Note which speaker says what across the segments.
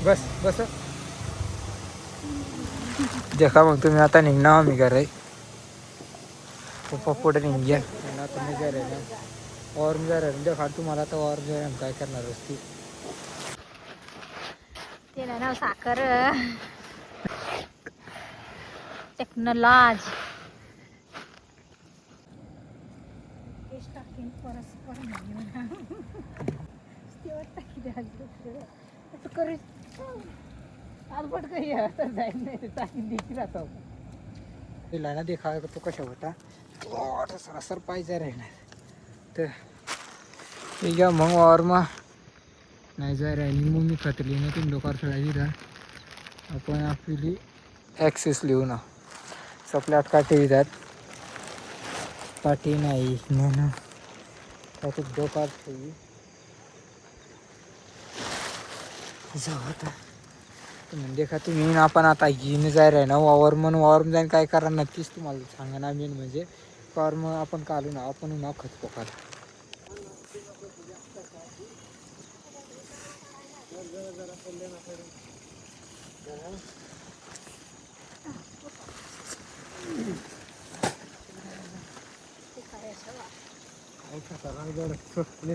Speaker 1: बस बस देखा मग तुम्ही आता निघणार आम्ही घर आहे पप्पा पुढे निघ्या आता मी घर आहे ना और मी घर आहे देखा तुम्हाला आता और काय करणार असती
Speaker 2: ते ना नाव साखर टेक्नॉलॉज परस्पर
Speaker 1: ना देखा तो कशा होता सरासर पाहिजे राहणार तर ठीक आहे मग और मग नाही जाय राहिली मग मी खतली ना तुम्ही लोकांवर खेळायची का आपण आपली ॲक्सेस लिहू ना सपल्यात काठी विधात काठी नाही म्हणून त्यातून डोकार ठेवी जाऊ आता तुम्ही देखा तुम्ही आपण आता घेऊन जाय रे ना वावर म्हणून वावर जाईन काय करा नक्कीच तुम्हाला सांगा ना मेन म्हणजे वावर मग आपण काढू ना आपण नाव खत पोकाला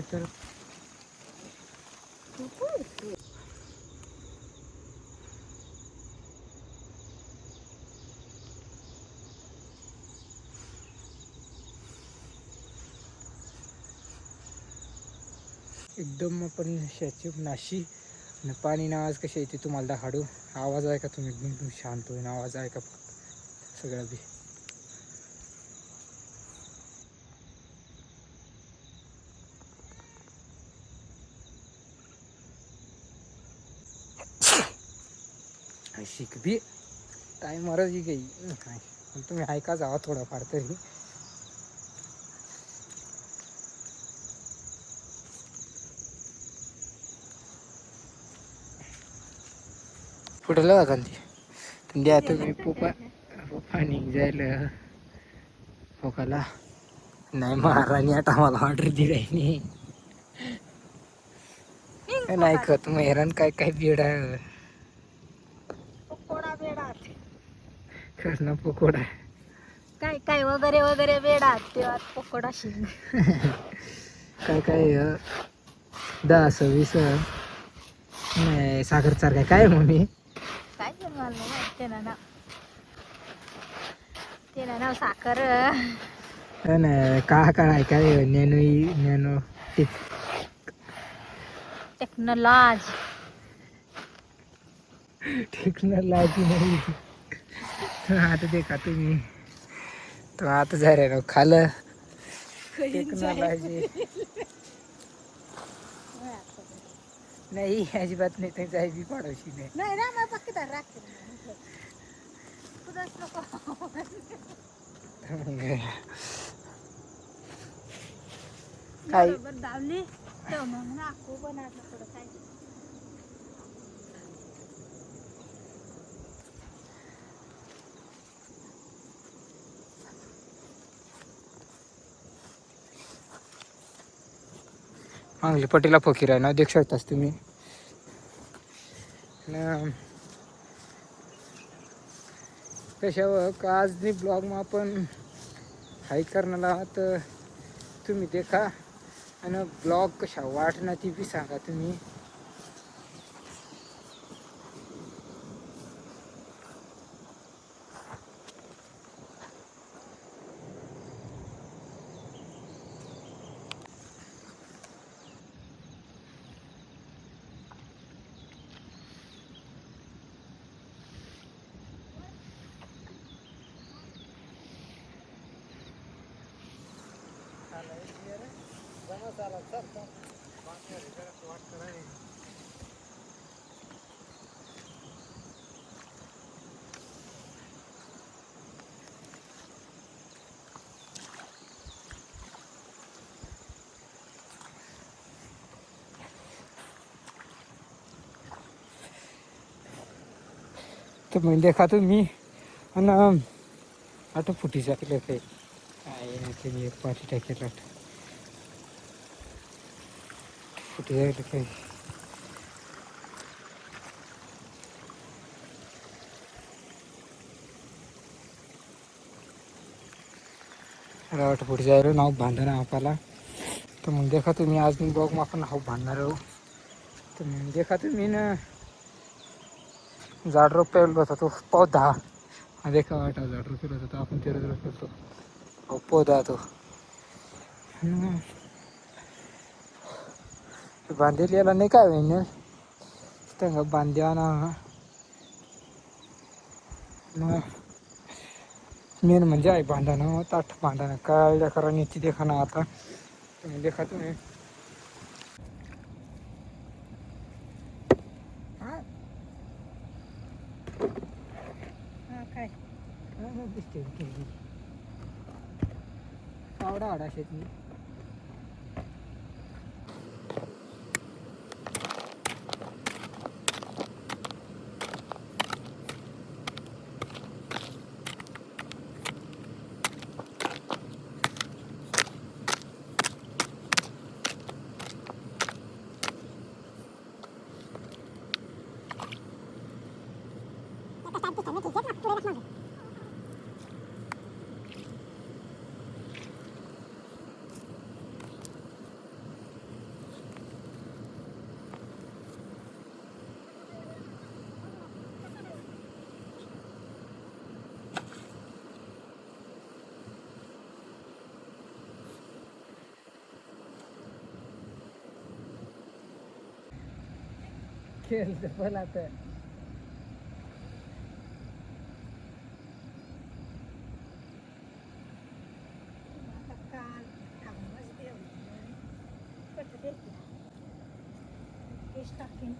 Speaker 1: तर एकदम आपण शाची नाशी आणि पाणी ना आवाज कशी येते तुम्हाला दाखवू आवाज आहे का तुम्ही एकदम शांत होईन आवाज आहे का सगळं बी शिक बी टाईम मारच ही काही काय पण तुम्ही ऐका जावा थोडाफार तरी फुटलं का ती द्या तुम्ही पप्पा निघ जायला फोकाला नाही महाराणी आता मला ऑर्डर दिली नाही खत मग हैराण काय काय बेड आहे
Speaker 2: पकोडा बेडात
Speaker 1: कसं पकोडा
Speaker 2: काय काय वगैरे वगैरे बेडात तेव्हा पकोडा शिंग
Speaker 1: काय काय 10-20 नाही साखर चार काय मम्मी
Speaker 2: काय मला नाही ते ना नाव साखर
Speaker 1: नाही का काय काय नॅनो
Speaker 2: टेक्नॉलॉज
Speaker 1: टेक्नॉलॉजी नाही आता देखा तुम्ही तो आता जा रे ना खालं टेक्नॉलॉजी नाही अजिबात नाही ते जाय बी पाडोशी नाही
Speaker 2: ना मग पक्की तर राखते तुझंच नको
Speaker 1: काय
Speaker 2: बरोबर दावली तर मग नाकू बनवलं थोडं काय
Speaker 1: मागली पटीला फकीर आहे ना देख शकतास तुम्ही कशावर आज नाही ब्लॉग मग आपण हाईक करण्याला तर तुम्ही देखा आणि ब्लॉग कशा वाटणार ती बी सांगा तुम्ही तर मग देखा तुम्ही आणि आता फुटी जातील काही काय एक पाठी टाकेल फुटी जायला काही रावट पुढे जायला नाव बांधणं आपल्याला. तर मग देखा तुम्ही आज मी बघ आपण नाव बांधणार आहो. तर मग देखा तुम्ही ना झाड रोप पेरला होता तो पौधा. देखा वाटा झाड रोप पेरला होता आपण तेरा रोप पेरतो हो पौधा तो बांधलेला नाही काय होईन त्यांना बांध्या ना. मग मेन म्हणजे आहे बांधणं ताठ बांधणं काय लेकरांनी नीती देखा ना आता तुम्ही देखा तुम्ही
Speaker 2: काय
Speaker 1: दिसते आवडा आवडा शेती. खेळतं पण आता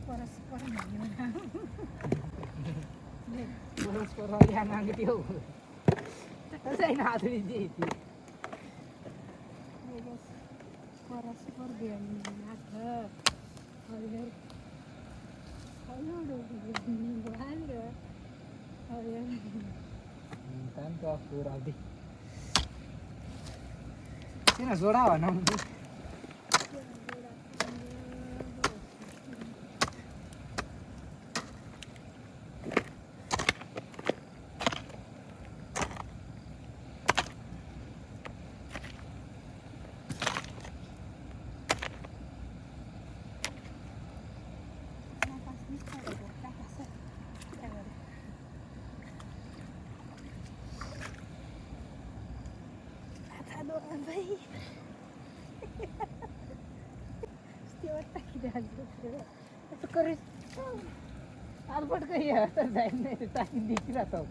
Speaker 2: परस्पर
Speaker 1: परस्पर या मागती हो कसं आहे ना आधळी ती
Speaker 2: परस्पर
Speaker 1: tanto apurado. Tiene sobraba, ¿no? आलपट काही तर जाईल नाही टाकी देखील राहतो.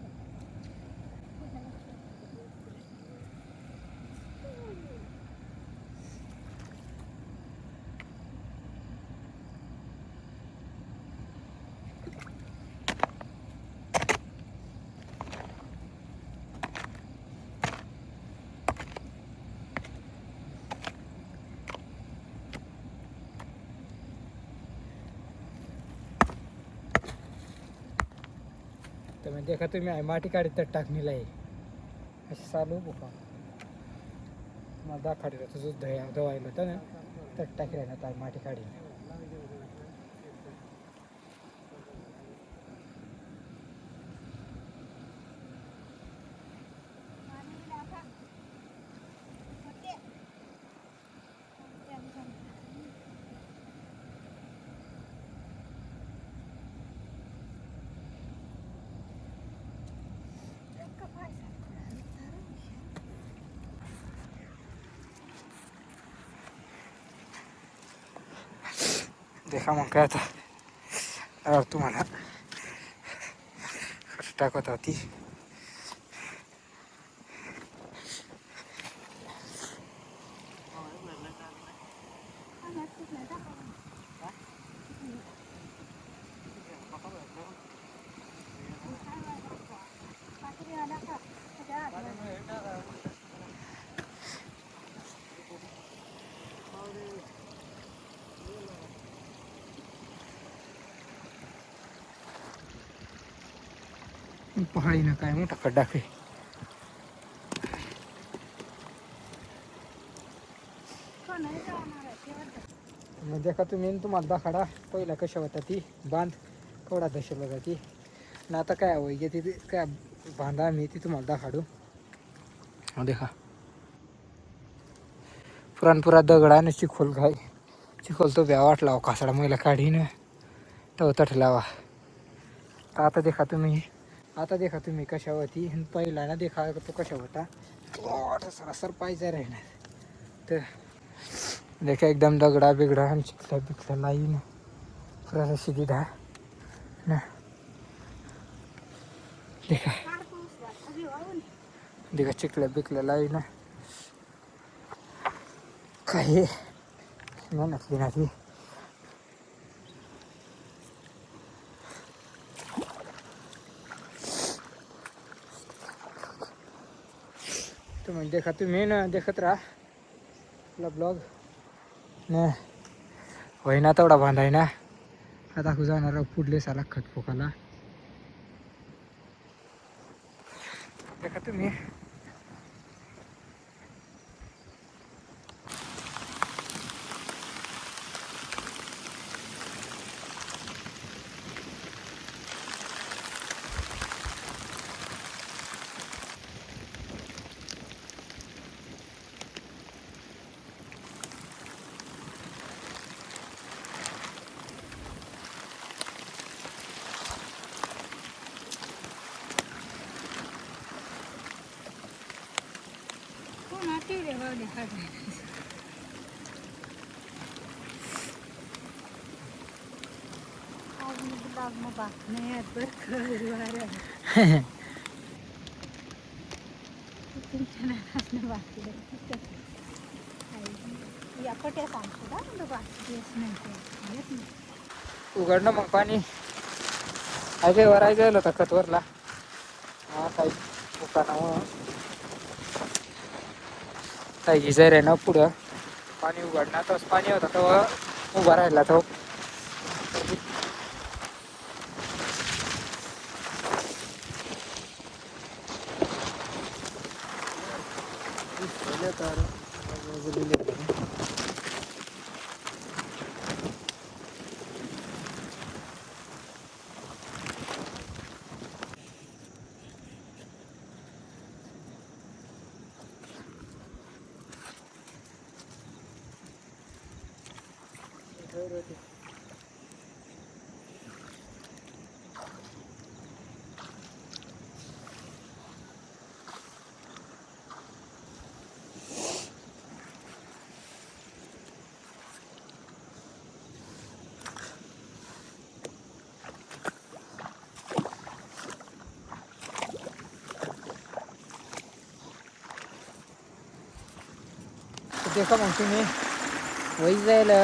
Speaker 1: तर म्हणजे देखा तुम्ही माटी काढी तर टाकणीला आहे अशी चालू बघा मला दाखाडीला तुझं दवायला होतं ना तर टाकी राहणार माटी काढी. देखा मग काय आता तुम्हाला टाकत होती. पहाडी ना काय मोठा खड्डा आहे. मग देखा तुम्ही तुम्हाला दाखाडा पहिला कशा होता ती बांध केवढा दशला जाती ना आता काय हवं घेते ते काय बांधा मी ती तुम्हाला दाखाडू. देखा पुराणपुरा दगडाने चिखोल काय चिखोल तो ब्या वाटला कासडा मैला काढीन तो तठलावा. आता देखा तुम्ही कशा होती पहिला ना देखा तो कशा होता तो सरासर पाहिजे राहणार. तर देखा एकदम दगडा बिगडा आणि चिखला बिखला लाईन पुरा शिदीदा ना. देखा चिखला बिखला लाईन काही मेहनत नाही. तर म्हणजे देखा तुम्ही ना देखत राहा आपला ब्लॉग ना. होईना तेवढा बांधाय ना. आता जाणार पुढले साला खतपोकाला देखा तुम्ही. उघडणं मग पाणी आहे वरायचं होतं खतवरला हा काही दुकानावर काही गिझर आहे ना पुढं पाणी उघडणार तोच पाणी होता तेव्हा उभा राहिला तो. देखा मग तुम्ही वही जायला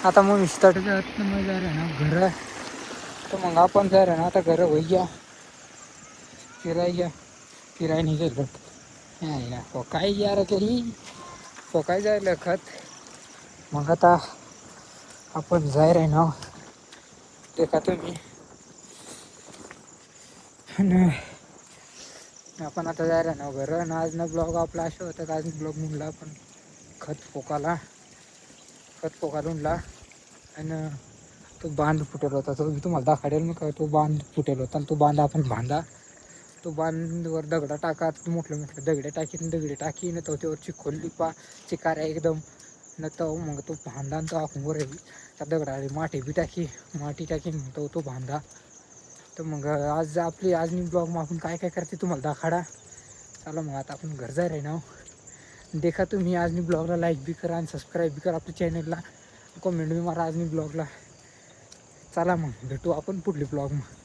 Speaker 1: आता मग स्टार्ट मग जायला ना घर. तर मग आपण जायला ना आता घर वही घ्या फिराय नाही गेलं ना फोकाय यार तरी फोकाय जायला खत. मग आता आपण जाय रे ना देखा तुम्ही. आपण आता जायला ना घर आणि आज ना ब्लॉग आपला असं होतं का आज ब्लॉग म्हणला आपण खत पोका उडला आणि तो बांध फुटेल होता. तो तुम्हाला दाखवाडेल मग तो बांध फुटेल होता आणि तो बांध आपण बांधा. तो बांधवर दगडा टाका मोठले दगडे टाकी न तो त्यावरची खोलली चिकाऱ्या एकदम न तो मग तो बांधा आणि तो आपण वर त्या दगडाने माटी टाकी मग तो बांधा. तर मग आज मी ब्लॉग मग आपण काय करते तुम्हाला दाखाडा. चला मग आता आपण घर जाय रे ना. देखा तुम्ही आज मी ब्लॉगला लाईक बी करा आणि सबस्क्राईब बी करा आपल्या चॅनलला. कमेंट बी मारा आज मी ब्लॉगला. चला मग भेटू आपण पुढली ब्लॉग मग.